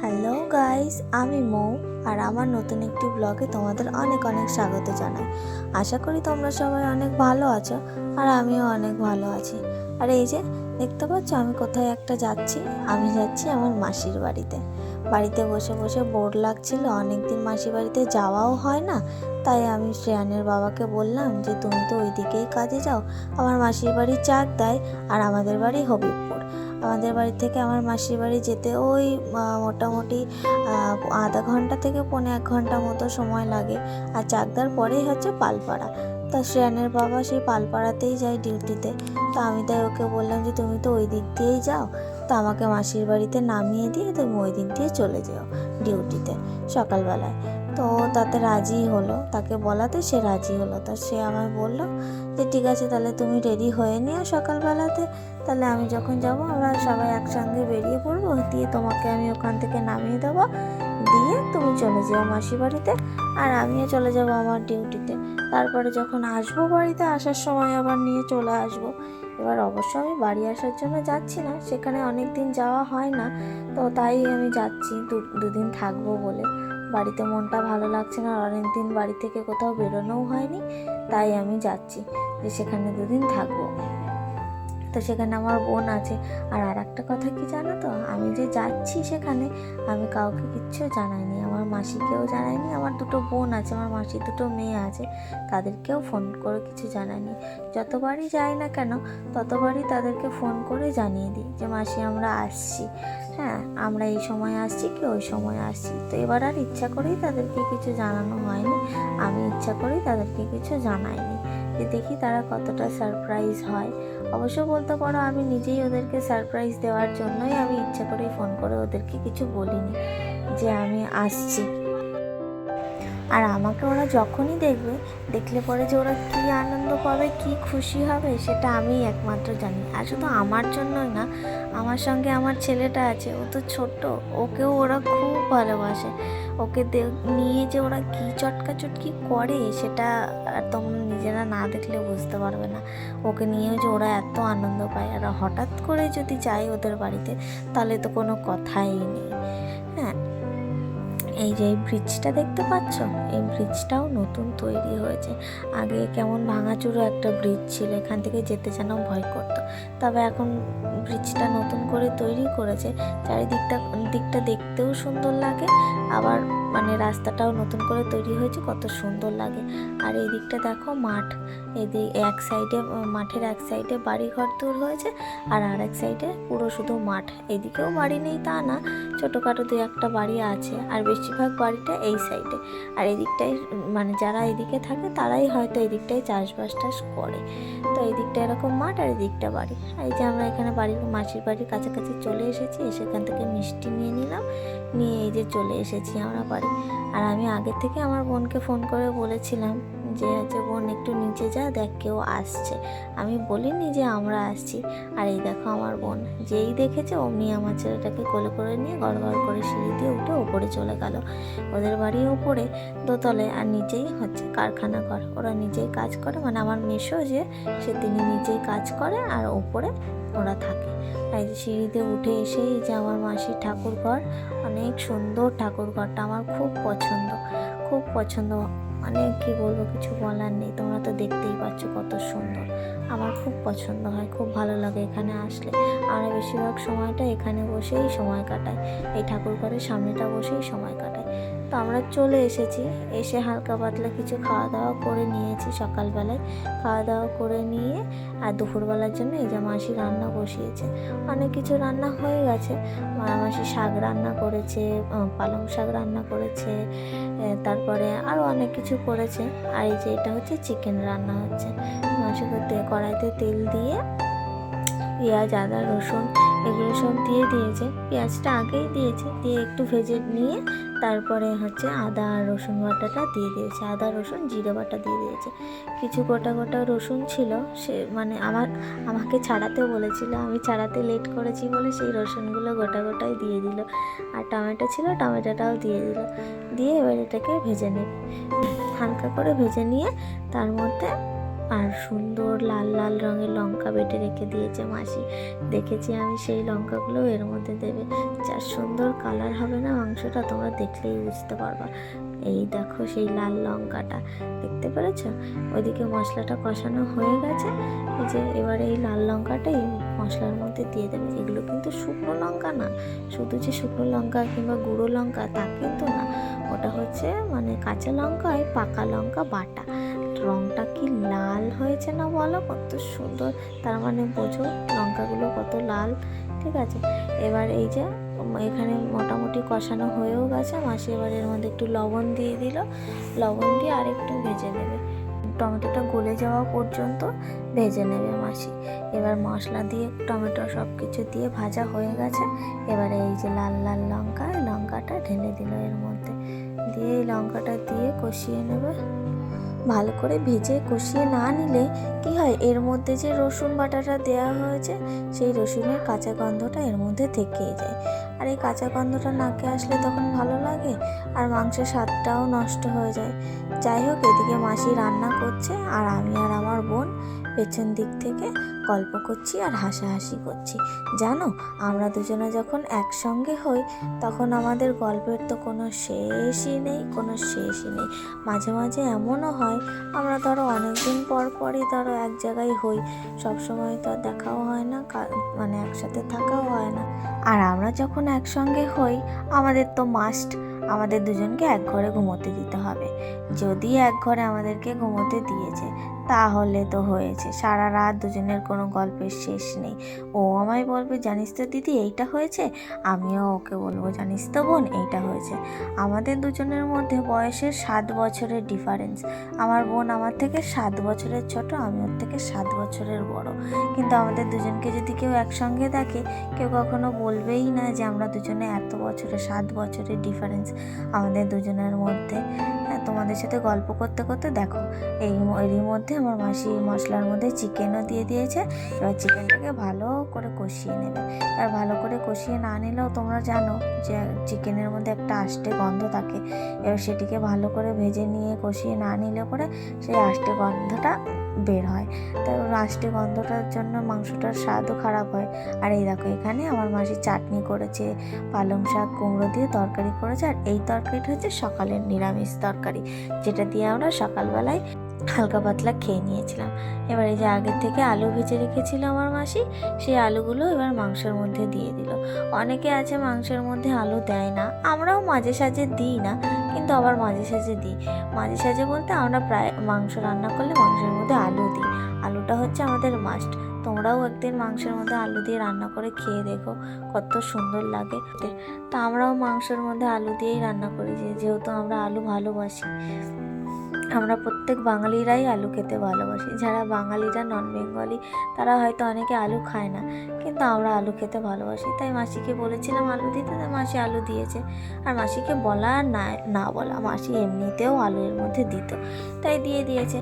Hello guys, আমি মৌ আর আমার নতুন একটি ব্লগে তোমাদের অনেক অনেক স্বাগত জানাই। আশা করি তোমরা সবাই অনেক ভালো আছো আর আমিও অনেক ভালো আছি। আর এই যে দেখতে পাচ্ছ আমি কোথায় একটা যাচ্ছি। আমি যাচ্ছি আমার মাসির বাড়িতে। বাড়িতে বসে বসে বোর লাগছিল, অনেকদিন মাসির বাড়িতে যাওয়াও হয় না। তাই আমি শ্রেয়ানের বাবাকে বললাম যে তুমি তো ওই দিকেই কাজে যাও, আমার মাসির বাড়ি চাকদায় আর আমাদের বাড়ি হবিবপুর। আমাদের বাড়ি থেকে আমার মাসির বাড়ি যেতে ওই মোটামুটি আধা ঘন্টা থেকে 1.25 ঘন্টা মতো সময় লাগে। আর চাকদার পরেই হচ্ছে পালপাড়া। তা শ্রেয়ানের বাবা সেই পালপাড়াতেই যায় ডিউটিতে। তো আমি তাই ওকে বললাম যে তুমি তো ওই দিক দিয়েই যাও, তো আমাকে মাসির বাড়িতে নামিয়ে দিয়ে তুমি ওই দিক দিয়ে চলে যেও ডিউটিতে সকালবেলায়। তো তাতে রাজি হলো, তাকে বলাতে সে রাজি হলো। তা সে আমায় বললো যে ঠিক আছে, তাহলে তুমি রেডি হয়ে নিও সকালবেলাতে, তাহলে আমি যখন যাব আমরা সবাই একসঙ্গে বেরিয়ে পড়বো, দিয়ে তোমাকে আমি ওখান থেকে নামিয়ে দেবো, দিয়ে তুমি চলে যাও মাসি বাড়িতে আর আমিও চলে যাব আমার ডিউটিতে। তারপরে যখন আসবো বাড়িতে আসার সময় আবার নিয়ে চলে আসবো। এবার অবশ্য আমি বাড়ি আসার জন্য যাচ্ছি না, সেখানে অনেক দিন যাওয়া হয় না, তো তাই আমি যাচ্ছি দুদিন থাকবো বলে। বাড়িতে মনটা ভালো লাগছে না, অনেক দিন বাড়ি থেকে কোথাও বেরোনোও হয়নি, তাই আমি যাচ্ছি যে সেখানে দুদিন থাকবো। তো সেখানে আমার বোন আছে। আর একটা কথা কি জানো তো, আমি যে যাচ্ছি সেখানে আমি কাউকে কিচ্ছু জানাইনি, আমার মাসিকেও জানাইনি। আমার দুটো বোন আছে, আমার মাসির দুটো মেয়ে আছে, তাদেরকেও ফোন করে কিছু জানাইনি। যতবারই যাই না কেন ততবারই তাদেরকে ফোন করে জানিয়ে দিই যে মাসি আমরা আসছি, হ্যাঁ আমরা এই সময় আসছি কি ওই সময় আসছি। তো এবার আর ইচ্ছা করেই তাদেরকে কিছু জানানো হয়নি, আমি ইচ্ছা করেই তাদেরকে কিছু জানাইনি, যে দেখি তারা কতটা সারপ্রাইজ হয়। অবশ্য বলতে পারো আমি নিজেই ওদেরকে সারপ্রাইজ দেওয়ার জন্যই আমি ইচ্ছা করেই ফোন করে ওদেরকে কিছু বলিনি যে আমি আসছি। আর আমাকে ওরা যখনই দেখলে পরে যে ওরা কী আনন্দ পাবে, কী খুশি হবে, সেটা আমিই একমাত্র জানি। আর শুধু আমার জন্যই না, আমার সঙ্গে আমার ছেলেটা আছে, ও তো ছোট্ট, ওকেও ওরা খুব ভালোবাসে। ওকে নিয়ে যে ওরা কী চটকাচটকি করে সেটা তোমরা নিজেরা না দেখলে বুঝতে পারবে না। ওকে নিয়েও যে ওরা এত আনন্দ পায়, আর হঠাৎ করে যদি যাই ওদের বাড়িতে তাহলে তো কোনো কথাই নেই। হ্যাঁ, এই যে এই ব্রিজটা দেখতে পাচ্ছ, এই ব্রিজটাও নতুন তৈরি হয়েছে। আগে কেমন ভাঙাচুরো একটা ব্রিজ ছিল, এখান থেকে যেতে যেন ভয় করতো। তবে এখন ব্রিজটা নতুন করে তৈরি করেছে, দিকটা দেখতেও সুন্দর লাগে, আবার মানে রাস্তাটাও নতুন করে তৈরি হয়েছে, কত সুন্দর লাগে। আর এই দিকটা দেখো মাঠ, এক সাইডে মাঠের এক সাইডে বাড়ি ঘর দূর হয়েছে, আর এক সাইডে পুরো শুধু মাঠ। এদিকেও বাড়ি নেই তা না, ছোটোখাটো 2-1টা বাড়ি আছে, আর বেশিরভাগ বাড়িটা এই সাইডে। আর এদিকটাই মানে যারা এদিকে থাকে তারাই হয়তো এদিকটাই চাষবাস করে। তো এই দিকটা এরকম মাঠ আর এদিকটা বাড়ি। এই যে আমরা এখানে মাসির বাড়ির কাছাকাছি চলে এসেছি, সেখান থেকে মিষ্টি নিয়ে নিলাম, নিয়ে এই যে চলে এসেছি আমরা বাড়ি। আর আমি আগে থেকে আমার বোনকে ফোন করে বলেছিলাম যে বোন একটু নিচে যা, দেখ কেউ আসছে। আমি বলিনি যে আমরা আসছি। আর এই দেখো আমার বোন যেই দেখেছে অমনি আমার ছেলেটাকে কোলে করে নিয়ে গড়গড় করে সিঁড়ি দিয়ে উঠে ওপরে চলে গেল। ওদের বাড়ি ওপরে দোতলে, আর নিচেই হচ্ছে কারখানা ঘর, ওরা নিজেই কাজ করে, মানে আমার মেসো যে তিনি নিজেই কাজ করে আর ওপরে ওরা থাকে। এই যে সিঁড়িতে উঠে এসেই যে আমার মাসির ঠাকুর ঘর, অনেক সুন্দর ঠাকুর ঘরটা, আমার খুব পছন্দ। মানে কি বলবো, কিছু বলার নেই, তোমরা তো দেখতেই পাচ্ছ কত সুন্দর। আমার খুব পছন্দ হয়, খুব ভালো লাগে এখানে আসলে। আমরা বেশিরভাগ সময়টা এখানে বসেই সময় কাটাই, এই ঠাকুর ঘরের সামনেটা বসেই সময় কাটাই। তো আমরা চলে এসেছি, এসে হালকা পাতলা কিছু খাওয়া দাওয়া করে নিয়েছি সকালবেলায়। খাওয়া দাওয়া করে নিয়ে আর দুপুরবেলার জন্য এই যে মাসি রান্না বসিয়েছে, অনেক কিছু রান্না হয়ে গেছে। মাসি শাক রান্না করেছে, পালং শাক রান্না করেছে, তারপরে আরও অনেক কিছু করেছে। আর এই যে এটা হচ্ছে চিকেন রান্না হচ্ছে। মাসি কড়াইতে তেল দিয়ে পেঁয়াজ, আদা, রসুন এগুলো সব দিয়ে দিয়েছে। পেঁয়াজটা আগেই দিয়েছে, দিয়ে একটু ভেজে নিয়ে তারপরে হচ্ছে আদা আর রসুন বাটাটা দিয়ে দিয়েছে, আদা রসুন জিরে বাটা দিয়ে দিয়েছে। কিছু গোটা গোটা রসুন ছিল, সে মানে আমাকে ছাড়াতে বলেছিল, আমি ছাড়াতে লেট করেছি বলে সেই রসুনগুলো গোটা গোটাই দিয়ে দিল। আর টমেটো ছিল, টমেটোটাও দিয়ে দিল। দিয়ে এবার এটাকে ভেজে নেবে, হালকা করে ভেজে নিয়ে তার মধ্যে আর সুন্দর লাল লাল রঙের লঙ্কা বেটে রেখে দিয়েছে মাসি। দেখেছি আমি সেই লঙ্কাগুলো এর মধ্যে দেবে, যা সুন্দর কালার হবে না মাংসটা, তোমরা দেখলেই বুঝতে পারবা। এই দেখো সেই লাল লঙ্কাটা, দেখতে পেরেছ? ওইদিকে মশলাটা কষানো হয়ে গেছে। এই যে এবারে এই লাল লঙ্কাটা এই মশলার মধ্যে দিয়ে দেবে। এগুলো কিন্তু শুকনো লঙ্কা না, শুধু যে শুকনো লঙ্কা কিংবা গুঁড়ো লঙ্কা তা কিন্তু না, ওটা হচ্ছে মানে কাঁচা লঙ্কায় পাকা লঙ্কা বাটা। রংটা কি লাল হয়েছে না বলো, কত সুন্দর, তার মানে বোঝো লঙ্কাগুলো কত লাল। ঠিক আছে, এবার এই যে এখানে মোটামুটি কষানো হয়েও গেছে। মাসি এবার এর মধ্যে একটু লবণ দিয়ে দিল, লবণ দিয়ে আর একটু ভেজে নেবে, টমেটোটা গলে যাওয়া পর্যন্ত ভেজে নেবে মাসি। এবার মশলা দিয়ে টমেটো সব কিছু দিয়ে ভাজা হয়ে গেছে। এবারে এই যে লাল লাল লঙ্কাটা ঢেলে দিল এর মধ্যে, দিয়ে এই লঙ্কাটা দিয়ে কষিয়ে নেবে। ভালো করে ভেজে কষিয়ে না নিলে কি হয়, এর মধ্যে যে রসুন বাটাটা দেওয়া হয়েছে সেই রসুনের কাঁচা গন্ধটা এর মধ্যে থেকেই যায়। আর এই কাঁচা গন্ধটা নাকে আসলে তখন ভালো লাগে, আর মাংসের স্বাদটাও নষ্ট হয়ে যায়। যাই হোক, এদিকে মাসি রান্না করছে আর আমি আর আমার বোন পেছন দিক থেকে গল্প করছি আর হাসাহাসি করছি। জানো, আমরা দুজনে যখন একসঙ্গে হই তখন আমাদের গল্পের তো কোনো শেষই নেই, কোনো শেষই নেই। মাঝে মাঝে এমনও হয় আমরা ধরো অনেকদিন পর পরই ধরো এক জায়গায় হই, সবসময় তো দেখাও হয় না, মানে একসাথে থাকাও হয় না। আর আমরা যখন একসঙ্গে হই আমাদের তো মাস্ট আমাদের দুজনকে এক ঘরে ঘুমোতে দিতে হবে। যদি এক ঘরে আমাদেরকে ঘুমোতে দিয়েছে তাহলে তো হয়েছে, সারা রাত দুজনের কোনো গল্পের শেষ নেই। ও আমায় বলবে জানিস তো দিদি এইটা হয়েছে, আমিও ওকে বলবো জানিস তো বোন এইটা হয়েছে। আমাদের দুজনের মধ্যে বয়সের 7 বছরের ডিফারেন্স। আমার বোন আমার থেকে 7 বছরের ছোট, আমি ওর থেকে 7 বছরের বড়। কিন্তু আমাদের দুজনকে যদি কেউ একসঙ্গে দেখে কেউ কখনো বলবেই না যে আমরা দুজনে এত বছরের 7 বছরের ডিফারেন্স আমাদের দুজনের মধ্যে। তোমাদের সাথে গল্প করতে করতে দেখো এরই মধ্যে আমার মাসি মশলার মধ্যে চিকেনও দিয়ে দিয়েছে। এবার চিকেনটাকে ভালো করে কষিয়ে নেবে। আর ভালো করে কষিয়ে না নিলেও তোমরা জানো যে চিকেনের মধ্যে একটা আষ্টে গন্ধ থাকে। এবার সেটিকে ভালো করে ভেজে নিয়ে কষিয়ে না নিলে পরে সেই আষ্টে গন্ধটা বের হয়। তো আষ্টে গন্ধটার জন্য মাংসটার স্বাদও খারাপ হয়। আর এই দেখো এখানে আমার মাসি চাটনি করেছে, পালং শাক কুমড়ো দিয়ে তরকারি করেছে। আর এই তরকারিটা হচ্ছে সকালের নিরামিষ তরকারি, যেটা দিয়ে আমরা সকালবেলায় হালকা পাতলা খেয়ে নিয়েছিলাম। এবার এই যে আগের থেকে আলু ভেজে রেখেছিল আমার মাসি, সেই আলুগুলো এবার মাংসের মধ্যে দিয়ে দিল। অনেকে আছে মাংসের মধ্যে আলু দেয় না, আমরাও মাঝে সাঝে দিই না, কিন্তু আবার মাঝে সাঝে দিই। মাঝে সাঝে বলতে আমরা প্রায় মাংস রান্না করলে মাংসের মধ্যে আলু দিই, আলুটা হচ্ছে আমাদের মাস্ট। তোমরাও একদিন মাংসের মধ্যে আলু দিয়ে রান্না করে খেয়ে দেখো, কত সুন্দর লাগে। তা আমরাও মাংসের মধ্যে আলু দিয়েই রান্না করি, যেহেতু আমরা আলু ভালোবাসি। আমরা প্রত্যেক বাঙালিরাই আলু খেতে ভালোবাসি। যারা বাঙালিরা নন বেঙ্গলি তারা হয়তো অনেকে আলু খায় না, কিন্তু আমরা আলু খেতে ভালোবাসি। তাই মাসিকে বলেছিলাম আলু দিতে, তাই মাসি আলু দিয়েছে। আর মাসিকে বলা আর না বলা, মাসি এমনিতেও আলু এর মধ্যে দিত, তাই দিয়ে দিয়েছে।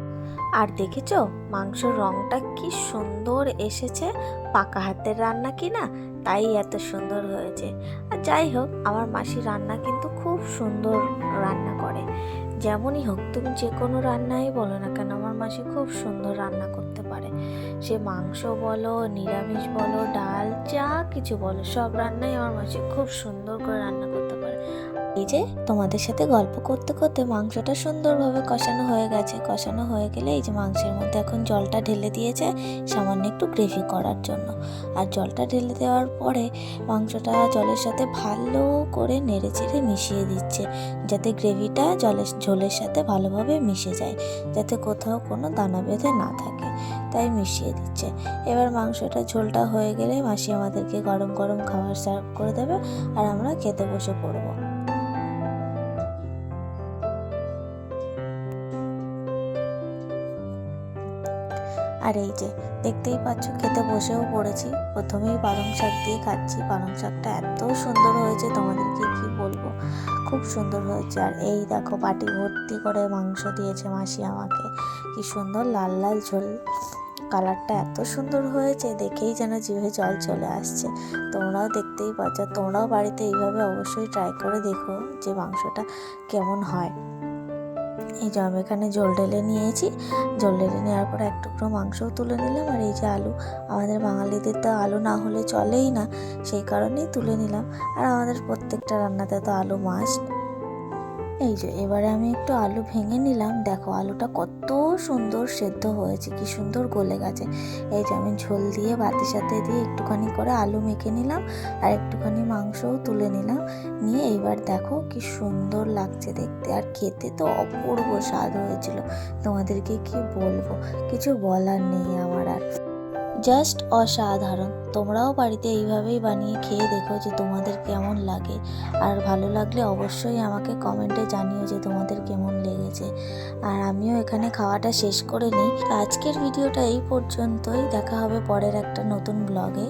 আর দেখেছো মাংসর রঙটা কি সুন্দর এসেছে, পাকা হাতের রান্না কি না, তাই এত সুন্দর হয়েছে। আর যাই হোক, আমার মাসি রান্না কিন্তু খুব সুন্দর রান্না করে। যেমনই হোক, তুমি যে কোনো রান্নাই বলো না কেন, আমার মাসি খুব সুন্দর রান্না করতে পারে। সে মাংস বলো, নিরামিষ বলো, ডাল, যা কিছু বলো, সব রান্নাই আমার মাসি খুব সুন্দর করে রান্না করতে পারে। এই যে তোমাদের সাথে গল্প করতে করতে মাংসটা সুন্দরভাবে কষানো হয়ে গেছে। কষানো হয়ে গেলে এই যে মাংসের মধ্যে এখন জলটা ঢেলে দিয়েছে সামান্য একটু গ্রেভি করার জন্য। আর জলটা ঢেলে দেওয়ার পরে মাংসটা জলের সাথে ভালো করে নেড়ে চেড়ে মিশিয়ে দিচ্ছে, যাতে গ্রেভিটা ঝোলের সাথে ভালোভাবে মিশে যায়, যাতে কোথাও কোনো দানা বেঁধে না থাকে, তাই মিশিয়ে দিচ্ছে। এবার মাংসটা ঝোলটা হয়ে গেলে মাসি আমাদেরকে গরম গরম খাবার সার্ভ করে দেবে, আর আমরা খেতে বসে পড়বো। আর এই যে দেখতেই পাচ্ছ খেতে বসেও পড়েছি। প্রথমেই পালং শাক দিয়ে খাচ্ছি। পালং শাকটা এত সুন্দর হয়েছে তোমাদেরকে কি বলবো, খুব সুন্দর হয়েছে। আর এই দেখো বাটি ভর্তি করে মাংস দিয়েছে মাসি আমাকে, কি সুন্দর লাল লাল ঝোল, কালারটা এত সুন্দর হয়েছে দেখেই যেন জিভে জল চলে আসছে। তোমরাও দেখতেই পাচ্ছ, তোমরাও বাড়িতে এইভাবে অবশ্যই ট্রাই করে দেখো যে মাংসটা কেমন হয়। এই যে আমি এখানে ঝোল ঢেলে নিয়েছি, ঝোল ঢেলে নেওয়ার পরে এক টুকরো মাংসও তুলে নিলাম। আর এই যে আলু, আমাদের বাঙালিদের তো আলু না হলে চলেই না, সেই কারণেই তুলে নিলাম। আর আমাদের প্রত্যেকটা রান্নাতে তো আলু মাস্ট। এই যে এবারে আমি একটু আলু ভেঙে নিলাম, দেখো আলুটা কত সুন্দর সেদ্ধ হয়েছে, কি সুন্দর গলে গেছে। এই যে আমি ঝোল দিয়ে ভাতের সাথে দিয়ে একটুখানি করে আলু মেখে নিলাম আর একটুখানি মাংসও তুলে নিলাম। নিয়ে এইবার দেখো কি সুন্দর লাগছে দেখতে, আর খেতে তো অপূর্ব স্বাদ হয়েছিল। তোমাদেরকে কি বলবো, কিছু বলার নেই আমার আর, জাস্ট অসাধারণ। তোমরাও বাড়িতে এইভাবেই বানিয়ে খেয়ে দেখো যে তোমাদের কেমন লাগে। আর ভালো লাগলে অবশ্যই আমাকে কমেন্টে জানিও যে তোমাদের কেমন লেগেছে। আর আমিও এখানে খাওয়াটা শেষ করে নিই। আজকের ভিডিওটা এই পর্যন্তই, দেখা হবে পরের একটা নতুন ব্লগে।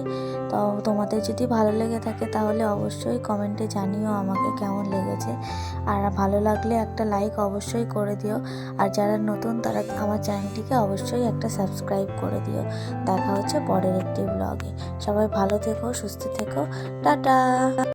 তো তোমাদের যদি ভালো লেগে থাকে তাহলে অবশ্যই কমেন্টে জানিও আমাকে কেমন লেগেছে। আর ভালো লাগলে একটা লাইক অবশ্যই করে দিও। আর যারা নতুন তারা আমার চ্যানেলটিকে অবশ্যই একটা সাবস্ক্রাইব করে দিও। দেখা হচ্ছে পরের একটি ব্লগে। সবাই ভালো থেকো, সুস্থ থেকো, টাটা।